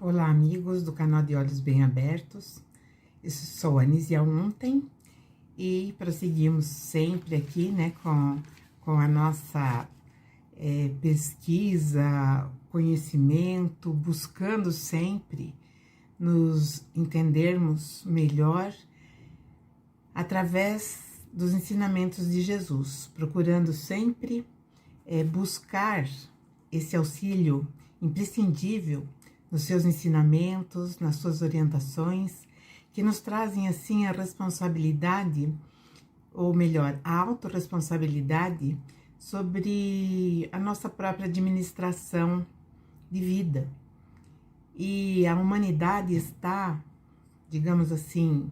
Olá, amigos do canal de Olhos Bem Abertos. Eu sou a Anísia Ontem e prosseguimos sempre aqui, né, com a nossa pesquisa, conhecimento, buscando sempre nos entendermos melhor através dos ensinamentos de Jesus, procurando sempre buscar esse auxílio imprescindível nos seus ensinamentos, nas suas orientações, que nos trazem assim a responsabilidade, ou melhor, a autorresponsabilidade sobre a nossa própria administração de vida. E a humanidade está, digamos assim,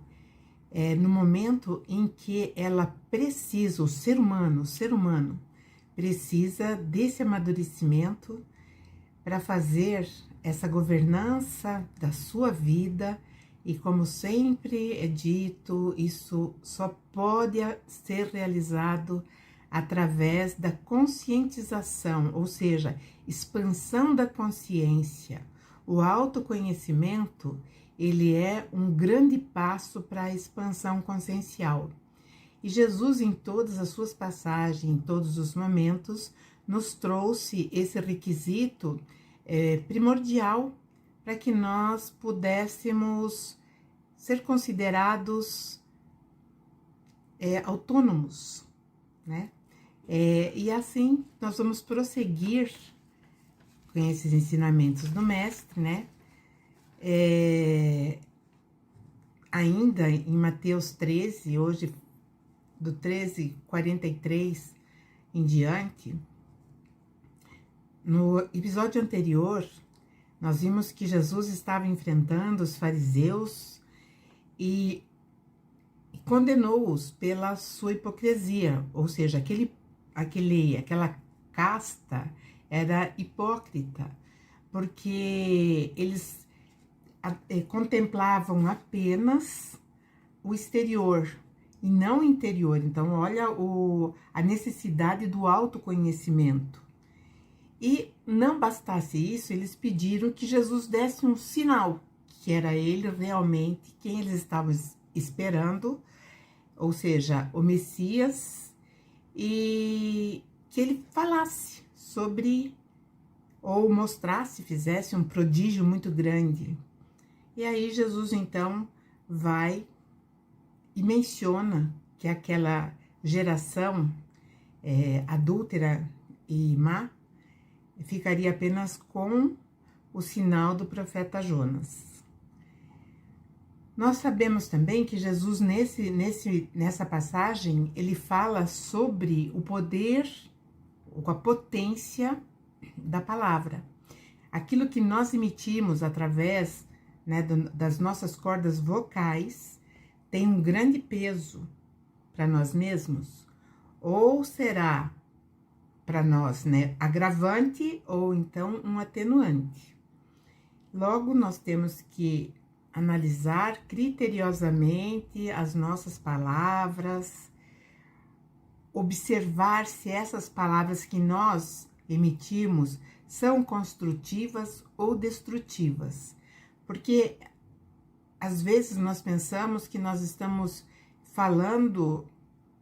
no momento em que ela precisa, o ser humano precisa desse amadurecimento para fazer essa governança da sua vida. E como sempre é dito, isso só pode ser realizado através da conscientização, ou seja, expansão da consciência. O autoconhecimento, ele é um grande passo para a expansão consciencial. E Jesus, em todas as suas passagens, em todos os momentos, nos trouxe esse requisito primordial para que nós pudéssemos ser considerados autônomos, né? E assim nós vamos prosseguir com esses ensinamentos do Mestre, né? Ainda em Mateus 13, hoje do 13:43 em diante. No episódio anterior, nós vimos que Jesus estava enfrentando os fariseus e condenou-os pela sua hipocrisia, ou seja, aquela casta era hipócrita, porque eles contemplavam apenas o exterior e não o interior. Então, olha a necessidade do autoconhecimento. E não bastasse isso, eles pediram que Jesus desse um sinal, que era ele realmente quem eles estavam esperando, ou seja, o Messias, e que ele falasse sobre, ou mostrasse, fizesse um prodígio muito grande. E aí Jesus então vai e menciona que aquela geração adúltera e má ficaria apenas com o sinal do profeta Jonas. Nós sabemos também que Jesus, nessa passagem, ele fala sobre o poder, ou a potência da palavra. Aquilo que nós emitimos através, né, das nossas cordas vocais tem um grande peso para nós mesmos, ou será para nós, né, agravante ou então um atenuante. Logo, nós temos que analisar criteriosamente as nossas palavras, observar se essas palavras que nós emitimos são construtivas ou destrutivas, porque às vezes nós pensamos que nós estamos falando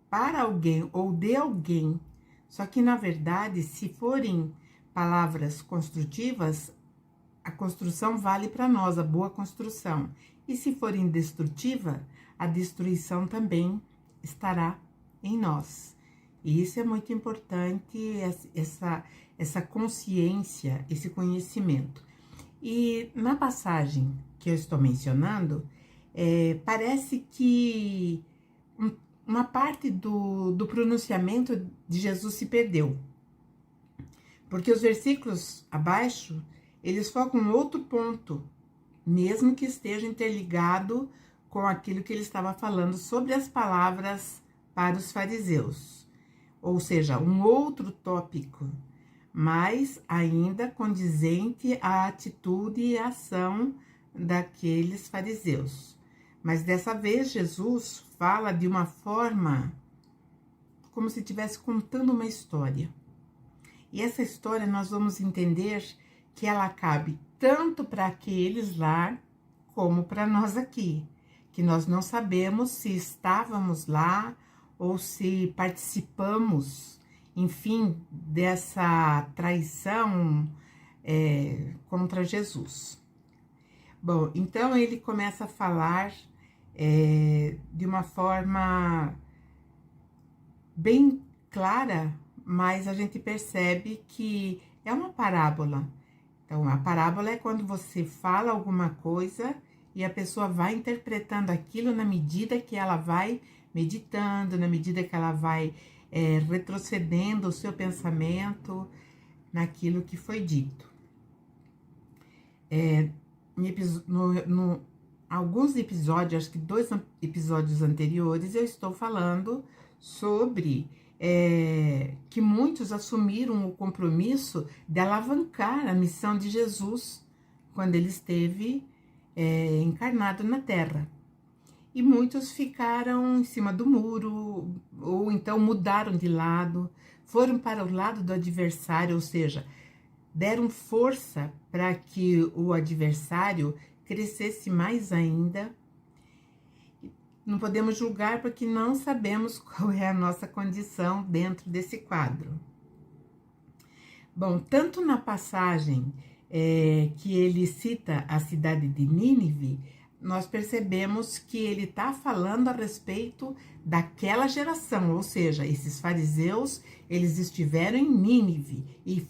para alguém ou de alguém, só que, na verdade, se forem palavras construtivas, a construção vale para nós, a boa construção. E se forem destrutiva, a destruição também estará em nós. E isso é muito importante, essa consciência, esse conhecimento. E na passagem que eu estou mencionando, parece que uma parte do pronunciamento de Jesus se perdeu. Porque os versículos abaixo, eles focam em outro ponto, mesmo que esteja interligado com aquilo que ele estava falando sobre as palavras para os fariseus. Ou seja, um outro tópico, mas ainda condizente à atitude e à ação daqueles fariseus. Mas dessa vez Jesus fala de uma forma como se estivesse contando uma história. E essa história nós vamos entender que ela cabe tanto para aqueles lá, como para nós aqui, que nós não sabemos se estávamos lá ou se participamos, enfim, dessa traição contra Jesus. Bom, então ele começa a falar de uma forma bem clara, mas a gente percebe que é uma parábola. Então, a parábola é quando você fala alguma coisa e a pessoa vai interpretando aquilo na medida que ela vai meditando, na medida que ela vai retrocedendo o seu pensamento naquilo que foi dito. Alguns episódios, acho que 2 episódios anteriores, eu estou falando sobre que muitos assumiram o compromisso de alavancar a missão de Jesus quando ele esteve encarnado na Terra. E muitos ficaram em cima do muro, ou então mudaram de lado, foram para o lado do adversário, ou seja, deram força para que o adversário crescesse mais ainda. Não podemos julgar porque não sabemos qual é a nossa condição dentro desse quadro. Bom, tanto na passagem que ele cita a cidade de Nínive, nós percebemos que ele está falando a respeito daquela geração, ou seja, esses fariseus, eles estiveram em Nínive e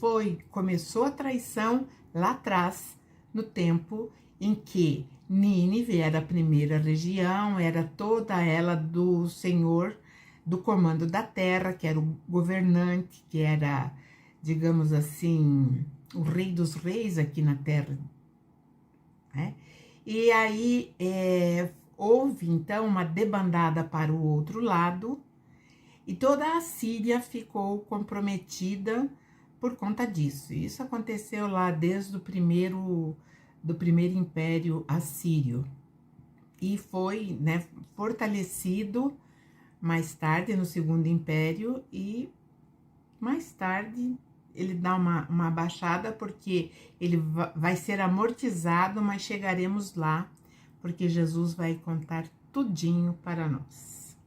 começou a traição lá atrás, no tempo em que Nínive era a primeira região, era toda ela do Senhor, do comando da terra, que era o governante, que era, digamos assim, o rei dos reis aqui na terra, né? E aí houve então uma debandada para o outro lado e toda a Síria ficou comprometida por conta disso. Isso aconteceu lá desde do primeiro Império Assírio e foi, né, fortalecido mais tarde no Segundo Império e mais tarde ele dá uma baixada porque ele vai ser amortizado, mas chegaremos lá, porque Jesus vai contar tudinho para nós.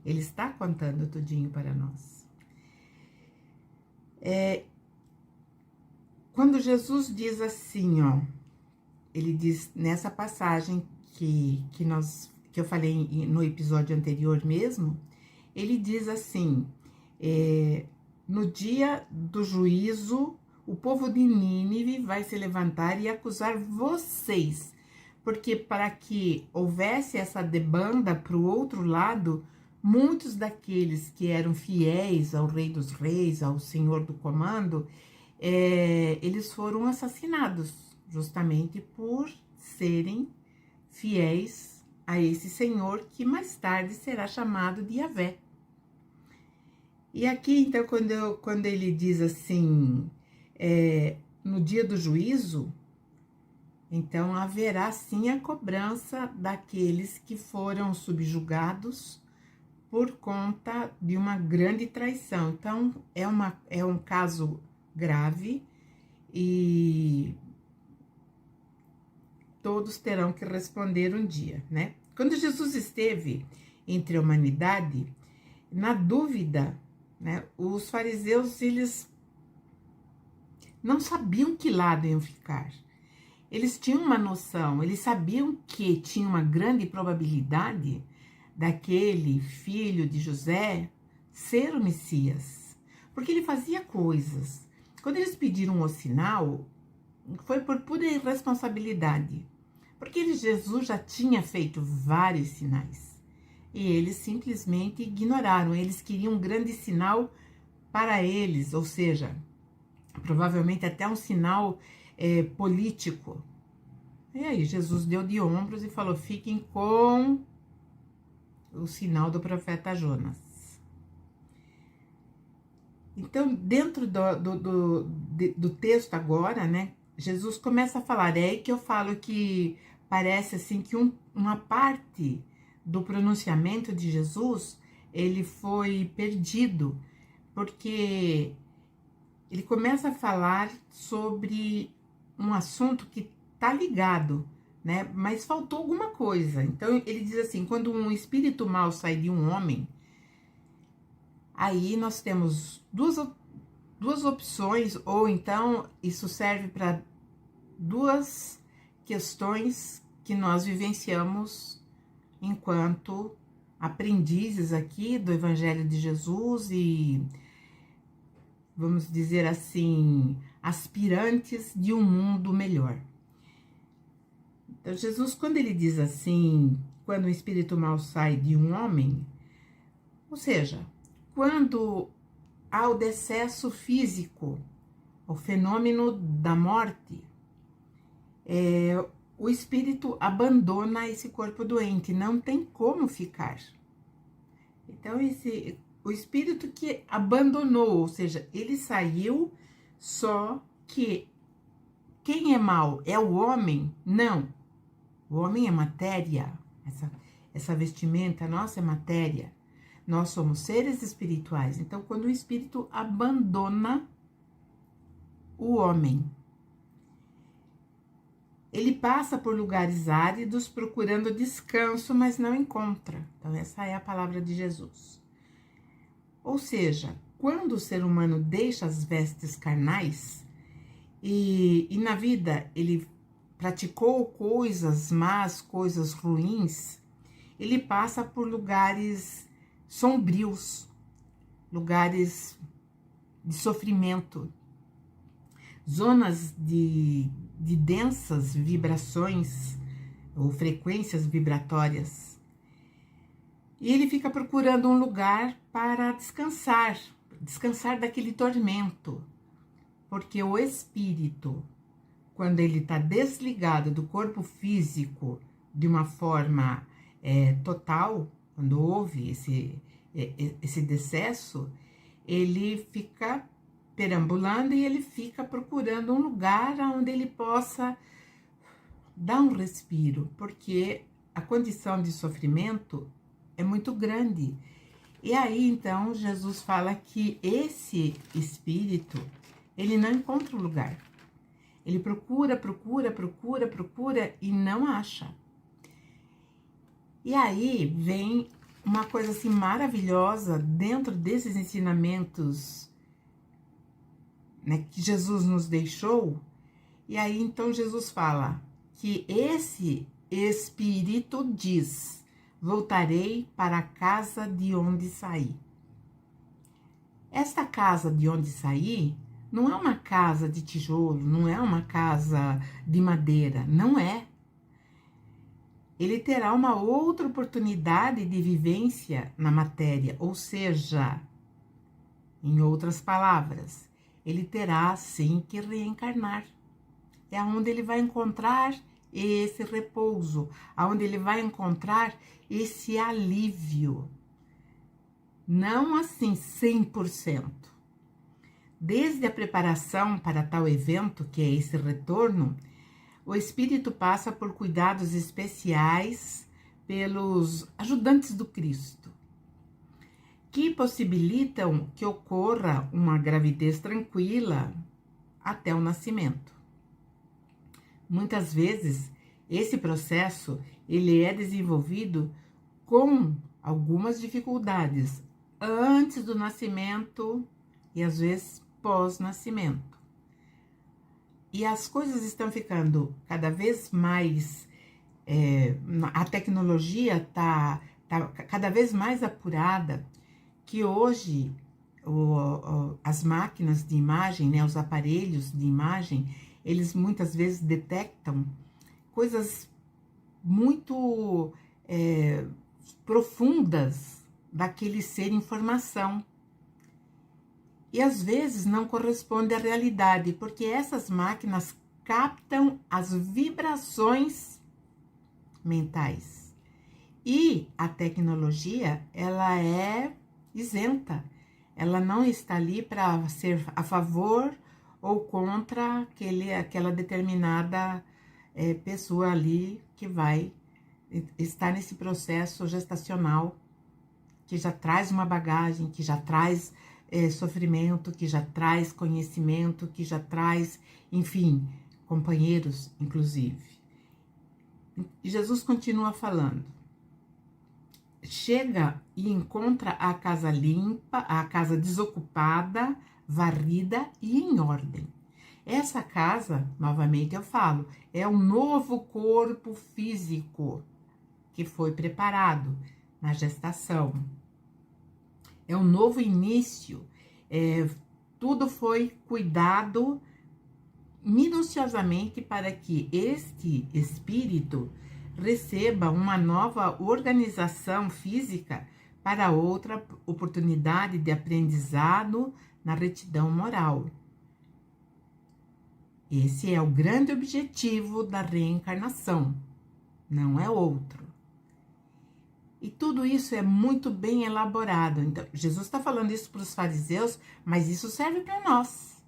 Ele está contando tudinho para nós. Quando Jesus diz assim, ó, ele diz nessa passagem que eu falei no episódio anterior mesmo, ele diz assim, no dia do juízo, o povo de Nínive vai se levantar e acusar vocês, porque para que houvesse essa debanda para o outro lado, muitos daqueles que eram fiéis ao Rei dos Reis, ao Senhor do Comando, eles foram assassinados, justamente por serem fiéis a esse Senhor que mais tarde será chamado de Yahvé. E aqui, então, quando ele diz assim, no dia do juízo, então haverá sim a cobrança daqueles que foram subjugados por conta de uma grande traição. Então, é um caso grave e todos terão que responder um dia, né? Quando Jesus esteve entre a humanidade, na dúvida, né, os fariseus, eles não sabiam que lado iam ficar. Eles tinham uma noção, eles sabiam que tinha uma grande probabilidade daquele filho de José ser o Messias, porque ele fazia coisas. Quando eles pediram o sinal, foi por pura irresponsabilidade, porque Jesus já tinha feito vários sinais. E eles simplesmente ignoraram. Eles queriam um grande sinal para eles, ou seja, provavelmente até um sinal político. E aí Jesus deu de ombros e falou, fiquem com o sinal do profeta Jonas. Então, dentro do texto agora, né, Jesus começa a falar, é aí que eu falo que parece assim que uma parte do pronunciamento de Jesus, ele foi perdido, porque ele começa a falar sobre um assunto que tá ligado, né? Mas faltou alguma coisa. Então ele diz assim: quando um espírito mau sai de um homem, aí nós temos duas opções, ou então isso serve para duas questões que nós vivenciamos enquanto aprendizes aqui do Evangelho de Jesus e, vamos dizer assim, aspirantes de um mundo melhor. Então, Jesus, quando ele diz assim, quando o espírito mau sai de um homem, ou seja, quando há o decesso físico, o fenômeno da morte, o espírito abandona esse corpo doente, não tem como ficar. Então, o espírito que abandonou, ou seja, ele saiu, só que quem é mau é o homem? Não. O homem é matéria. Essa vestimenta nossa é matéria. Nós somos seres espirituais. Então, quando o espírito abandona o homem, ele passa por lugares áridos procurando descanso, mas não encontra. Então, essa é a palavra de Jesus. Ou seja, quando o ser humano deixa as vestes carnais e na vida ele praticou coisas más, coisas ruins, ele passa por lugares sombrios, lugares de sofrimento, zonas de densas vibrações ou frequências vibratórias. E ele fica procurando um lugar para descansar daquele tormento, porque o espírito, quando ele está desligado do corpo físico de uma forma total, quando houve esse decesso, ele fica perambulando e ele fica procurando um lugar onde ele possa dar um respiro, porque a condição de sofrimento é muito grande. E aí, então, Jesus fala que esse espírito, ele não encontra um lugar. Ele procura e não acha. E aí vem uma coisa assim maravilhosa dentro desses ensinamentos, né, que Jesus nos deixou. E aí então Jesus fala que esse espírito diz: voltarei para a casa de onde saí. Esta casa de onde saí não é uma casa de tijolo, não é uma casa de madeira, não é. Ele terá uma outra oportunidade de vivência na matéria, ou seja, em outras palavras, ele terá sim que reencarnar. É onde ele vai encontrar esse repouso, aonde ele vai encontrar esse alívio. Não assim 100%. Desde a preparação para tal evento, que é esse retorno, o espírito passa por cuidados especiais pelos ajudantes do Cristo, que possibilitam que ocorra uma gravidez tranquila até o nascimento. Muitas vezes, esse processo ele é desenvolvido com algumas dificuldades antes do nascimento e às vezes pós-nascimento. E as coisas estão ficando cada vez mais, a tecnologia está cada vez mais apurada, que hoje as máquinas de imagem, né, os aparelhos de imagem, eles muitas vezes detectam coisas muito profundas daquele ser em formação. E às vezes não corresponde à realidade, porque essas máquinas captam as vibrações mentais. E a tecnologia, ela é isenta. Ela não está ali para ser a favor ou contra aquela determinada pessoa ali que vai estar nesse processo gestacional, que já traz uma bagagem, que já traz sofrimento, que já traz conhecimento, que já traz, enfim, companheiros, inclusive. E Jesus continua falando. Chega e encontra a casa limpa, a casa desocupada, varrida e em ordem. Essa casa, novamente eu falo, é um novo corpo físico que foi preparado na gestação. É um novo início. Tudo foi cuidado minuciosamente para que este espírito receba uma nova organização física para outra oportunidade de aprendizado na retidão moral. Esse é o grande objetivo da reencarnação, não é outro. E tudo isso é muito bem elaborado. Então, Jesus está falando isso para os fariseus, mas isso serve para nós.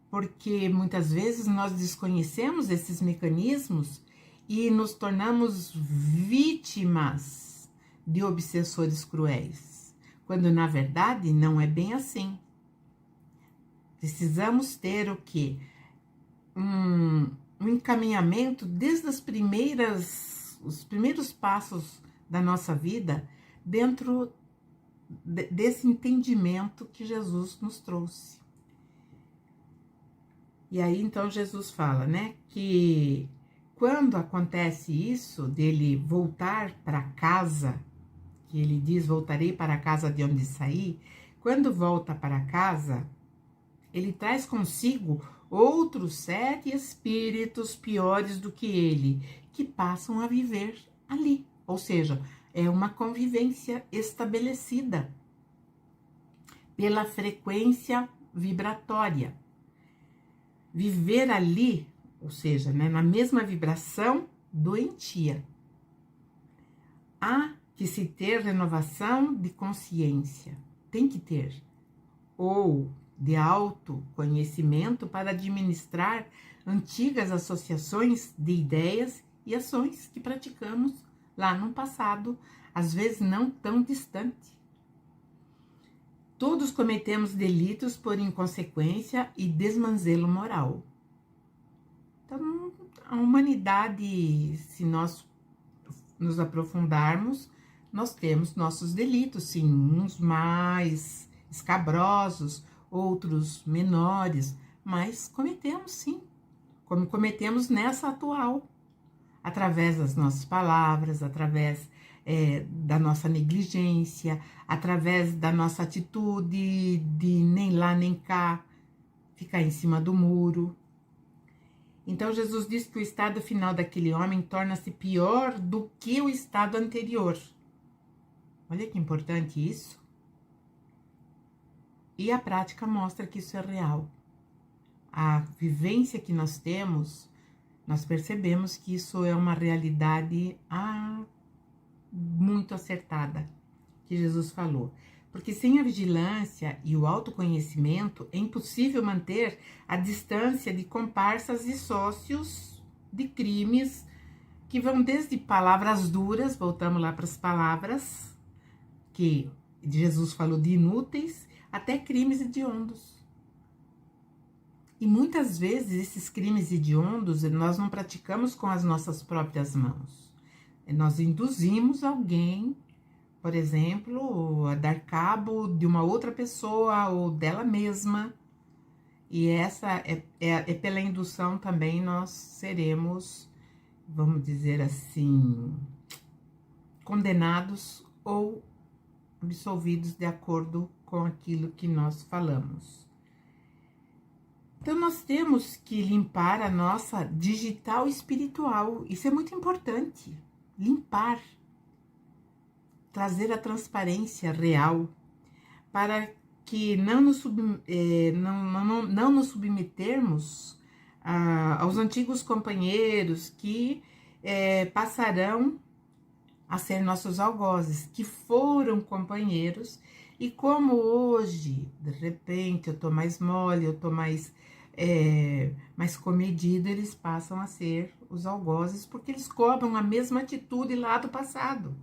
Porque muitas vezes nós desconhecemos esses mecanismos e nos tornamos vítimas de obsessores cruéis, quando na verdade não é bem assim. Precisamos ter o quê? Um encaminhamento desde os primeiros passos da nossa vida dentro desse entendimento que Jesus nos trouxe. E aí, então, Jesus fala, né, que quando acontece isso, dele voltar para casa, que ele diz, voltarei para a casa de onde saí, quando volta para casa, ele traz consigo outros 7 espíritos piores do que ele, que passam a viver ali. Ou seja, é uma convivência estabelecida pela frequência vibratória. Viver ali, ou seja, né, na mesma vibração, doentia. Há que se ter renovação de consciência, tem que ter, ou de autoconhecimento para administrar antigas associações de ideias e ações que praticamos lá no passado, às vezes não tão distante. Todos cometemos delitos por inconsequência e desmanzelo moral. Então, a humanidade, se nós nos aprofundarmos, nós temos nossos delitos, sim, uns mais escabrosos, outros menores, mas cometemos sim, como cometemos nessa atual, através das nossas palavras, através da nossa negligência, através da nossa atitude de nem lá nem cá, ficar em cima do muro. Então Jesus diz que o estado final daquele homem torna-se pior do que o estado anterior. Olha que importante isso. E a prática mostra que isso é real. A vivência que nós temos, nós percebemos que isso é uma realidade muito acertada, que Jesus falou. Porque sem a vigilância e o autoconhecimento, é impossível manter a distância de comparsas e sócios de crimes que vão desde palavras duras, voltamos lá para as palavras, que Jesus falou de inúteis, até crimes hediondos. E muitas vezes esses crimes hediondos nós não praticamos com as nossas próprias mãos. Nós induzimos alguém, por exemplo, a dar cabo de uma outra pessoa ou dela mesma. E essa é pela indução também nós seremos, vamos dizer assim, condenados ou absolvidos de acordo com aquilo que nós falamos. Então, nós temos que limpar a nossa digital espiritual. Isso é muito importante. Limpar. Trazer a transparência real para que não nos submetermos aos antigos companheiros que passarão a ser nossos algozes, que foram companheiros. E como hoje, de repente, eu tô mais mole, eu tô mais comedido, eles passam a ser os algozes, porque eles cobram a mesma atitude lá do passado.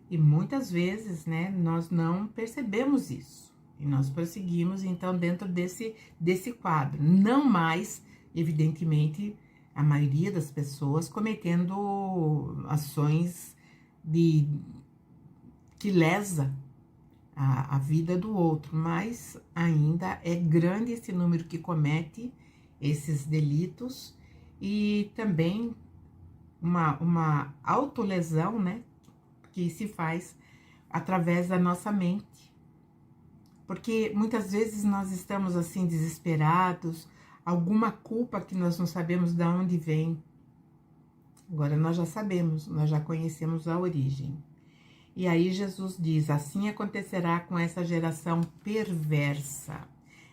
E muitas vezes, né, nós não percebemos isso. E nós prosseguimos, então, dentro desse quadro. Não mais, evidentemente, a maioria das pessoas cometendo ações que lesa a vida do outro, mas ainda é grande esse número que comete esses delitos e também uma autolesão, né, que se faz através da nossa mente. Porque muitas vezes nós estamos assim desesperados, alguma culpa que nós não sabemos de onde vem. Agora nós já sabemos, nós já conhecemos a origem. E aí Jesus diz, assim acontecerá com essa geração perversa.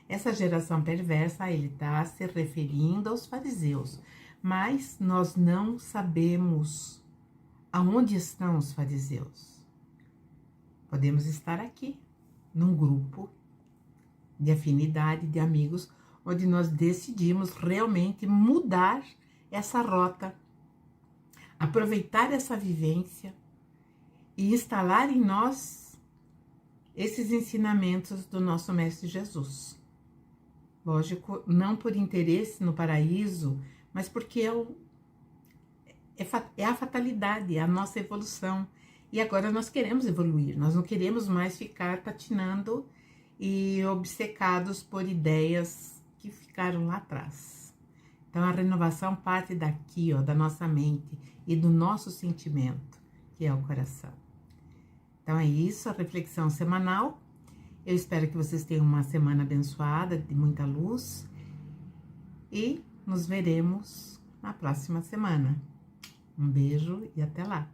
Essa geração perversa, ele está se referindo aos fariseus. Mas nós não sabemos aonde estão os fariseus. Podemos estar aqui, num grupo de afinidade, de amigos, onde nós decidimos realmente mudar essa rota, aproveitar essa vivência e instalar em nós esses ensinamentos do nosso Mestre Jesus. Lógico, não por interesse no paraíso, mas porque é a fatalidade, é a nossa evolução. E agora nós queremos evoluir, nós não queremos mais ficar patinando e obcecados por ideias que ficaram lá atrás. Então a renovação parte daqui, ó, da nossa mente e do nosso sentimento, que é o coração. Então é isso, a reflexão semanal. Eu espero que vocês tenham uma semana abençoada, de muita luz. E nos veremos na próxima semana. Um beijo e até lá!